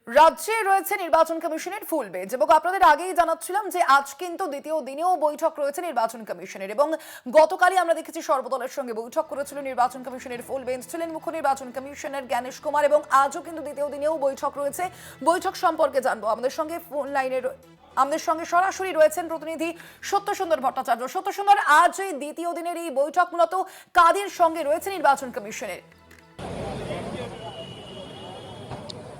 রাজ্যে রয়েছে নির্বাচন কমিশনের ফুল বেঞ্চ এবং আপনাদের আগেই জানাচ্ছিলাম যে আজ কিন্তু দ্বিতীয় দিনেও বৈঠক রয়েছে নির্বাচন কমিশনের এবং গতকালই আমরা দেখেছি সর্বদলের সঙ্গে বৈঠক করেছিল নির্বাচন কমিশনের ফুল বেঞ্চ। ছিলেন মুখ্য নির্বাচন কমিশনার জ্ঞানেশ কুমার এবং আজও কিন্তু দ্বিতীয় দিনেও বৈঠক রয়েছে। বৈঠক সম্পর্কে জানবো আমাদের সঙ্গে ফোন লাইনের আমাদের সঙ্গে সরাসরি রয়েছেন প্রতিনিধি সত্যসুন্দর ভট্টাচার্য। সত্যসুন্দর, আজ এই দ্বিতীয় দিনের এই বৈঠক মূলত কাদের সঙ্গে রয়েছে নির্বাচন কমিশনের?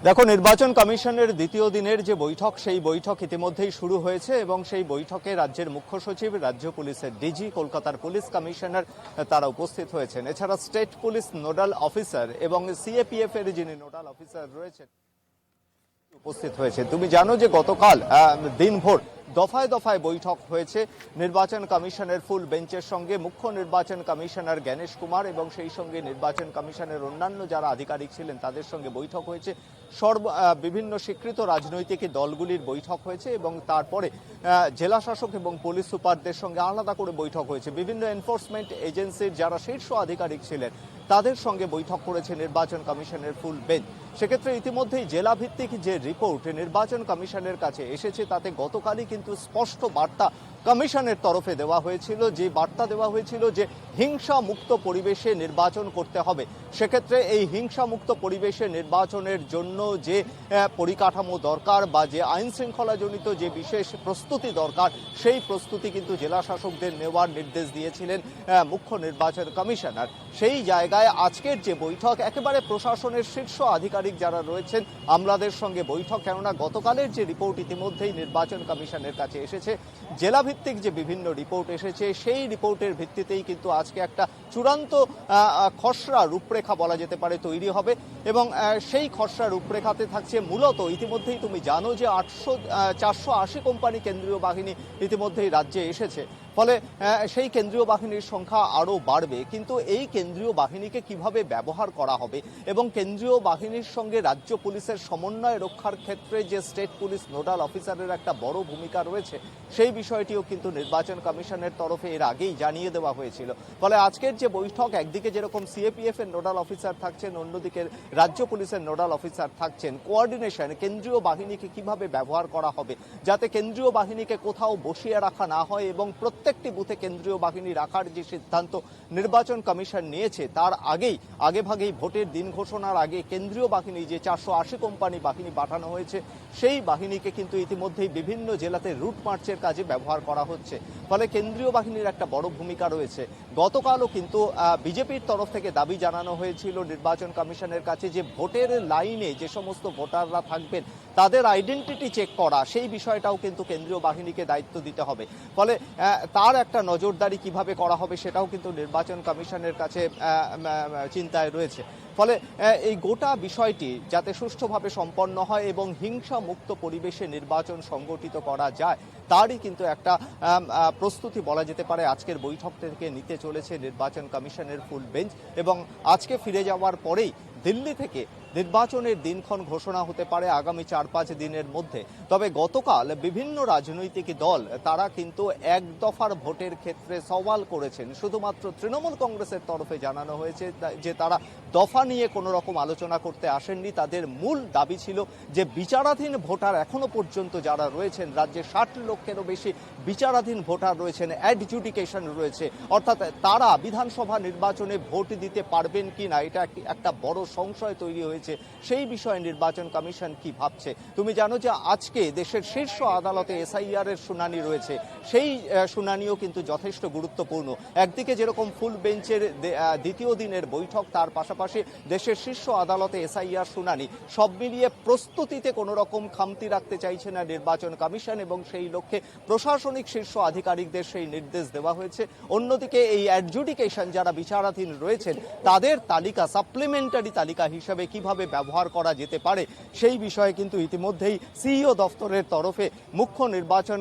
দেখো, নির্বাচন কমিশনের দ্বিতীয় দিনের যে বৈঠক সেই বৈঠক ইতিমধ্যেই শুরু হয়েছে এবং সেই বৈঠকে রাজ্যের মুখ্য সচিব, রাজ্য পুলিশের ডিজি, কলকাতার পুলিশ কমিশনার তারা উপস্থিত হয়েছেন। এছাড়া স্টেট পুলিশ নোডাল অফিসার এবং সিএপিএফ এর যিনি নোডাল অফিসার রয়েছেন উপস্থিত হয়েছে। তুমি জানো যে গতকাল দিনভর দফায় দফায় বৈঠক হয়েছে নির্বাচন কমিশনের ফুল বেঞ্চের সঙ্গে। মুখ্য নির্বাচন কমিশনার জ্ঞানেশ কুমার এবং সেই সঙ্গে নির্বাচন কমিশনের অন্যান্য যারা আধিকারিক ছিলেন তাদের সঙ্গে বৈঠক হয়েছে। বিভিন্ন স্বীকৃত রাজনৈতিক দলগুলির বৈঠক হয়েছে এবং তারপরে জেলা শাসক এবং পুলিশ সুপারদের সঙ্গে আলাদা করে বৈঠক হয়েছে। বিভিন্ন এনফোর্সমেন্ট এজেন্সির যারা শীর্ষ আধিকারিক ছিলেন তাদের সঙ্গে বৈঠক করেছে নির্বাচন কমিশনের ফুল বেঞ্চ। সেক্ষেত্রে ইতিমধ্যেই জেলা ভিত্তিক যে রিপোর্ট নির্বাচন কমিশনের কাছে এসেছে তাতে গতকালই কিন্তু স্পষ্ট বার্তা কমিশনের তরফে দেওয়া হয়েছিল, যে বার্তা দেওয়া হয়েছিল যে হিংসা মুক্ত পরিবেশে নির্বাচন করতে হবে। সেক্ষেত্রে এই হিংসা মুক্ত পরিবেশে নির্বাচনের জন্য যে পরিকাঠামো দরকার বা যে আইন শৃঙ্খলাজনিত যে বিশেষ প্রস্তুতি দরকার সেই প্রস্তুতি কিন্তু জেলা শাসকদের নেওয়ার নির্দেশ দিয়েছিলেন মুখ্য নির্বাচন কমিশনার। সেই জায়গায় আজকের যে বৈঠক একেবারে প্রশাসনের শীর্ষ আধিকারিক যারা রয়েছেন আমলাদের সঙ্গে বৈঠক, কেননা গতকালের যে রিপোর্ট ইতিমধ্যেই নির্বাচন কমিশনের কাছে এসেছে, জেলা ভিত্তিক যে বিভিন্ন রিপোর্ট এসেছে সেই রিপোর্টের ভিত্তিতেই কিন্তু আজকে একটা চূড়ান্ত খসড়া রূপরেখা বলা যেতে পারে তৈরি হবে এবং সেই খসড়া রূপরেখাতে থাকছে মূলত ইতিমধ্যেই তুমি জানো যে 480 কোম্পানি কেন্দ্রীয় বাহিনী ইতিমধ্যেই রাজ্যে এসেছে। ফলে সেই কেন্দ্রীয় বাহিনীর সংখ্যা আরও বাড়বে, কিন্তু এই কেন্দ্রীয় বাহিনীকে কিভাবে ব্যবহার করা হবে এবং কেন্দ্রীয় বাহিনীর সঙ্গে রাজ্য পুলিশের সমন্বয় রক্ষার ক্ষেত্রে যে স্টেট পুলিশ নোডাল অফিসারের একটা বড় ভূমিকা রয়েছে সেই বিষয়টিও কিন্তু নির্বাচন কমিশনের তরফে এর আগেই জানিয়ে দেওয়া হয়েছিল। ফলে আজকের যে বৈঠক, একদিকে যেরকম সিএপিএফ এর নোডাল অফিসার থাকছেন, অন্যদিকে রাজ্য পুলিশের নোডাল অফিসার থাকছেন, কোঅর্ডিনেশন কেন্দ্রীয় বাহিনীকে কিভাবে ব্যবহার করা হবে যাতে কেন্দ্রীয় বাহিনীকে কোথাও বসিয়ে রাখা না হয় এবং প্রত্যেকটি বুথে কেন্দ্রীয় বাহিনী রাখার যে সিদ্ধান্ত নির্বাচন কমিশন নিয়েছে তার আগেভাগেই ভোটের দিন ঘোষণার আগে কেন্দ্রীয় বাহিনী যে 480 কোম্পানি বাহিনী পাঠানো হয়েছে সেই বাহিনীকে কিন্তু ইতিমধ্যেই বিভিন্ন জেলাতে রুট মার্চের কাজে ব্যবহার করা হচ্ছে। ফলে কেন্দ্রীয় বাহিনীর একটা বড় ভূমিকা রয়েছে। গতকালও কিন্তু বিজেপির তরফ থেকে দাবি জানানো হয়েছিল নির্বাচন কমিশনের কাছে যে ভোটের লাইনে যে সমস্ত ভোটাররা থাকবেন তাদের আইডেন্টিটি চেক করা, সেই বিষয়টাও কিন্তু কেন্দ্রীয় বাহিনীকে দায়িত্ব দিতে হবে। ফলে তার একটা নজরদারি কিভাবে করা হবে সেটাও কিন্তু নির্বাচন কমিশনের কাছে চিন্তায় রয়েছে। ফলে এই গোটা বিষয়টি যাতে সুষ্ঠুভাবে সম্পন্ন হয় এবং হিংসা মুক্ত পরিবেশে নির্বাচন সংগঠিত করা যায় তারই কিন্তু একটা প্রস্তুতি বলা যেতে পারে আজকের বৈঠক থেকে নিতে চলেছে নির্বাচন কমিশনের ফুল বেঞ্চ। এবং আজকে ফিরে যাওয়ার পরেই দিল্লি থেকে নির্বাচনের দিনক্ষণ ঘোষণা হতে পারে আগামী 4-5 দিনের মধ্যে। তবে গতকাল বিভিন্ন রাজনৈতিক দল তারা কিন্তু এক দফার ভোটের ক্ষেত্রে সওয়াল করেছেন। শুধুমাত্র তৃণমূল কংগ্রেসের তরফে জানানো হয়েছে যে তারা দফা নিয়ে কোনো রকম আলোচনা করতে আসেননি। তাদের মূল দাবি ছিল যে বিচারাধীন ভোটার এখনো পর্যন্ত যারা রয়েছেন, রাজ্যে 60 লক্ষেরও বেশি বিচারাধীন ভোটার রয়েছেন, অ্যাডজুডিকেশন রয়েছে, অর্থাৎ তারা বিধানসভা নির্বাচনে ভোট দিতে পারবেন কি না এটা একটা বড় সংশয় তৈরি হয়েছে। সেই বিষয়ে নির্বাচন কমিশন কি ভাবছে? তুমি জানো যে আজকে দেশের শীর্ষ আদালতে এসআইআর এর শুনানি রয়েছে, সেই শুনানিও কিন্তু যথেষ্ট গুরুত্বপূর্ণ। একদিকে যেরকম ফুল বেঞ্চের দ্বিতীয় দিনের বৈঠক, তার পাশাপাশি দেশের শীর্ষ আদালতে এসআইআর শুনানি, সব মিলিয়ে প্রস্তুতিতে কোনো রকম খামতি রাখতে চাইছে না নির্বাচন কমিশন এবং সেই লক্ষ্যে প্রশাসনিক শীর্ষ আধিকারিকদের সেই নির্দেশ দেওয়া হয়েছে। অন্যদিকে এই অ্যাডজুডিকেশন যারা বিচারাধীন রয়েছেন তাদের তালিকা সাপ্লিমেন্টারি তালিকা হিসেবে কিভাবে ব্যবহার করা যেতে পারে সেই বিষয়ে কিন্তু ইতিমধ্যেই সিইও দফতরের তরফে মুখ্য নির্বাচন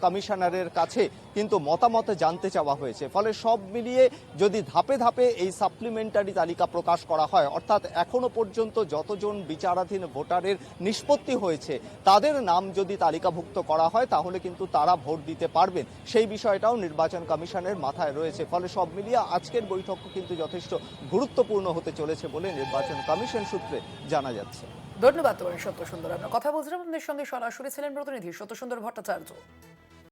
কমিশনারের কাছে কিন্তু মতামত জানতে চাওয়া হয়েছে। ফলে সব মিলিয়ে যদি ধাপে ধাপে এই সাপ্লিমেন্টারি তালিকা প্রকাশ করা হয়, অর্থাৎ এখনো পর্যন্ত যতজন বিচারাধীন ভোটারের নিষ্পত্তি হয়েছে তাদের নাম যদি তালিকাভুক্ত করা হয় তাহলে কিন্তু তারা ভোট দিতে পারবেন, সেই বিষয়টাও নির্বাচন কমিশনের মাথায় রয়েছে। ফলে সব মিলিয়ে আজকের বৈঠক কিন্তু যথেষ্ট গুরুত্বপূর্ণ হতে চলেছে বলে নির্বাচন কমিশন সূত্রে জানা যাচ্ছে। ধন্যবাদ তোমার সত্য সুন্দর। আমরা কথা বলছিলাম আপনাদের সঙ্গে, সরাসরি ছিলেন প্রতিনিধি সত্য সুন্দর ভট্টাচার্য।